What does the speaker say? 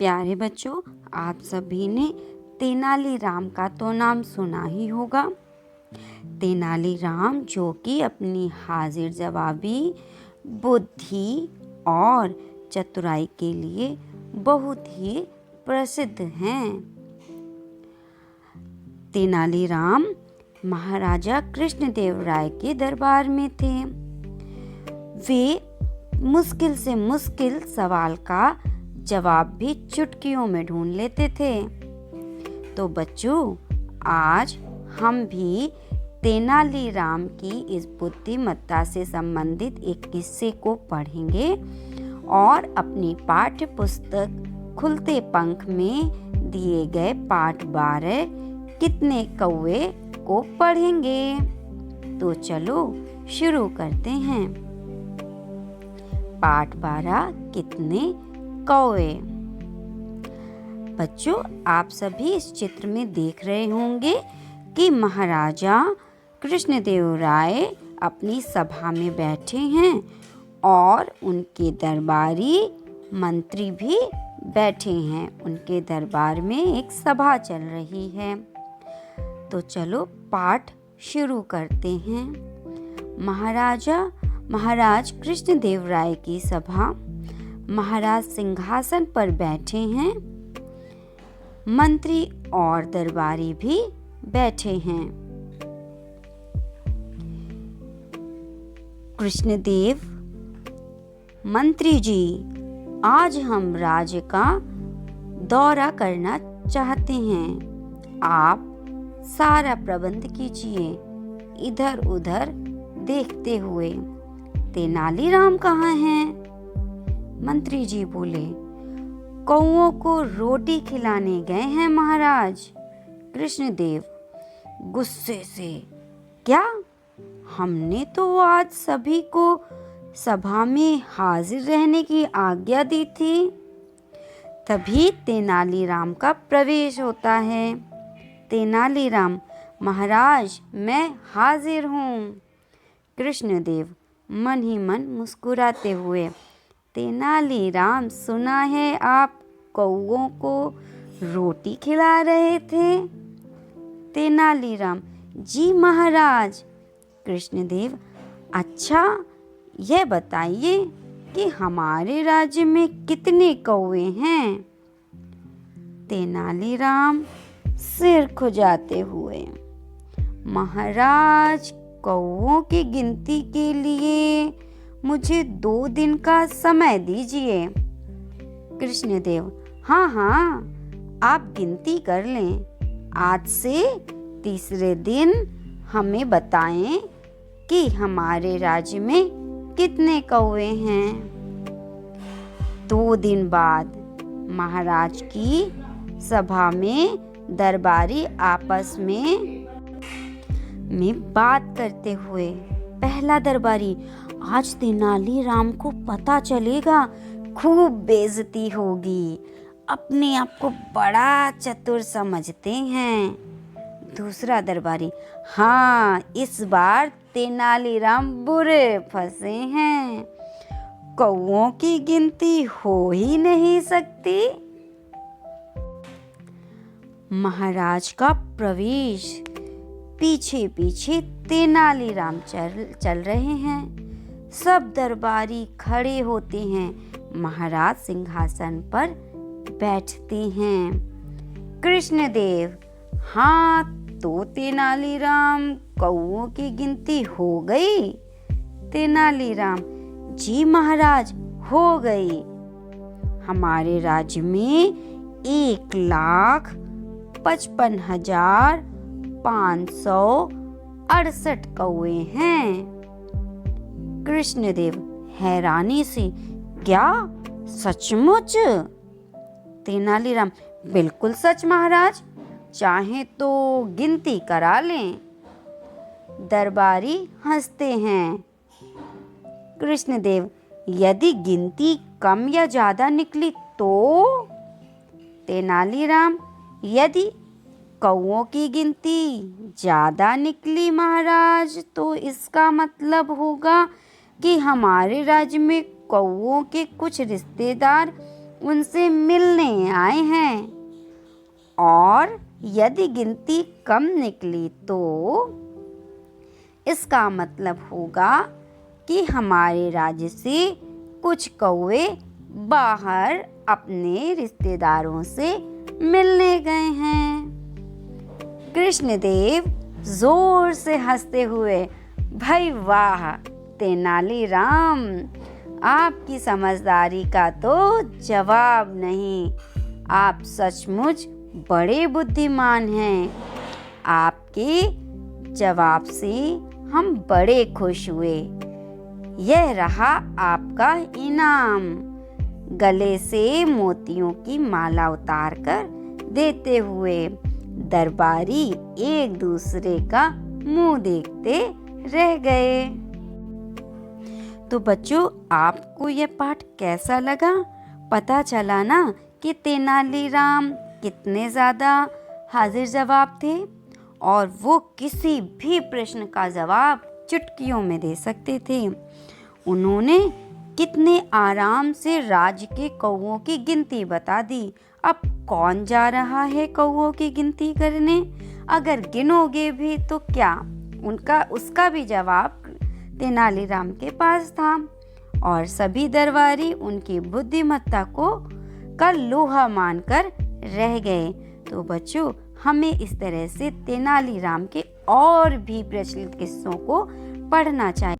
प्यारे बच्चों, आप सभी ने तेनालीराम का तो नाम सुना ही होगा। तेनालीराम जो कि अपनी हाजिर जवाबी बुद्धि और चतुराई के लिए बहुत ही प्रसिद्ध हैं। तेनालीराम महाराजा कृष्णदेवराय के दरबार में थे। वे मुश्किल से मुश्किल सवाल का जवाब भी चुटकियों में ढूंढ लेते थे। तो बच्चों, आज हम भी तेनालीराम की इस बुद्धिमत्ता से संबंधित एक किस्से को पढ़ेंगे और अपनी पाठ्य पुस्तक खुलते पंख में दिए गए पाठ 12 कितने कौवे को पढ़ेंगे। तो चलो शुरू करते हैं। पाठ 12 कितने कौवे। बच्चों, आप सभी इस चित्र में देख रहे होंगे कि महाराजा कृष्णदेवराय अपनी सभा में बैठे हैं और उनके दरबारी मंत्री भी बैठे हैं। उनके दरबार में एक सभा चल रही है। तो चलो पाठ शुरू करते हैं। महाराज कृष्णदेवराय की सभा। महाराज सिंहासन पर बैठे हैं। मंत्री और दरबारी भी बैठे हैं। कृष्णदेव, मंत्री जी, आज हम राज्य का दौरा करना चाहते हैं। आप सारा प्रबंध कीजिए, इधर उधर देखते हुए। तेनालीराम कहाँ हैं? मंत्री जी बोले, कौओं को रोटी खिलाने गए हैं महाराज। कृष्णदेव गुस्से से, क्या? हमने तो आज सभी को सभा में हाजिर रहने की आज्ञा दी थी। तभी तेनालीराम का प्रवेश होता है। तेनालीराम, महाराज मैं हाजिर हूँ। कृष्णदेव मन ही मन मुस्कुराते हुए, तेनालीराम, सुना है आप कौओं को रोटी खिला रहे थे। तेनालीराम, जी महाराज। कृष्णदेव, अच्छा यह बताइए कि हमारे राज्य में कितने कौवे हैं? तेनालीराम सिर खुजाते हुए, महाराज कौओं की गिनती के लिए मुझे 2 दिन का समय दीजिए। कृष्णदेव, हाँ, आप गिनती कर लें। आज से तीसरे दिन हमें बताएं कि हमारे राज्य में कितने कौवे हैं। 2 दिन बाद महाराज की सभा में दरबारी आपस में बात करते हुए, पहला दरबारी, आज तेनालीराम को पता चलेगा, खूब बेइज्जती होगी, अपने आप को बड़ा चतुर समझते हैं। दूसरा दरबारी, हाँ, इस बार तेनालीराम बुरे फंसे हैं, कौओं की गिनती हो ही नहीं सकती। महाराज का प्रवेश। पीछे पीछे तेनालीराम चल रहे हैं। सब दरबारी खड़े होते हैं। महाराज सिंहासन पर बैठते हैं। कृष्णदेव, हाँ तो तेनालीराम, कौओं की गिनती हो गई? तेनालीराम, जी महाराज, हो गई। हमारे राज्य में 1,55,568 कौवे हैं। कृष्णदेव हैरानी से, क्या सचमुच? तेनालीराम, बिल्कुल सच महाराज, चाहे तो गिनती करा लें। दरबारी हंसते हैं। कृष्णदेव, यदि गिनती कम या ज्यादा निकली तो? तेनालीराम, यदि कौओं की गिनती ज्यादा निकली महाराज, तो इसका मतलब होगा कि हमारे राज्य में कौओं के कुछ रिश्तेदार उनसे मिलने लगाए हैं, और यदि गिनती कम निकली तो इसका मतलब होगा कि हमारे राज्य से कुछ कौवे बाहर अपने रिश्तेदारों से मिलने गए हैं। कृष्णदेव जोर से हंसते हुए, भाई वाह तेनालीराम, आपकी समझदारी का तो जवाब नहीं, आप सचमुच बड़े बुद्धिमान हैं। आपके जवाब से हम बड़े खुश हुए। यह रहा आपका इनाम। गले से मोतियों की माला उतारकर देते हुए दरबारी एक दूसरे का मुंह देखते रह गए। तो बच्चों, आपको यह पाठ कैसा लगा? पता चला ना कि तेनालीराम कितने ज़्यादा हाजिर जवाब थे, और वो किसी भी प्रश्न का जवाब चुटकियों में दे सकते थे। उन्होंने कितने आराम से राज्य के कौवों की गिनती बता दी। अब कौन जा रहा है कौवों की गिनती करने? अगर गिनोगे भी तो क्या? उसका भी जवाब तेनालीराम के पास था, और सभी दरबारी उनकी बुद्धिमत्ता का लोहा मानकर रह गए। तो बच्चों, हमें इस तरह से तेनालीराम के और भी प्रचलित किस्सों को पढ़ना चाहिए।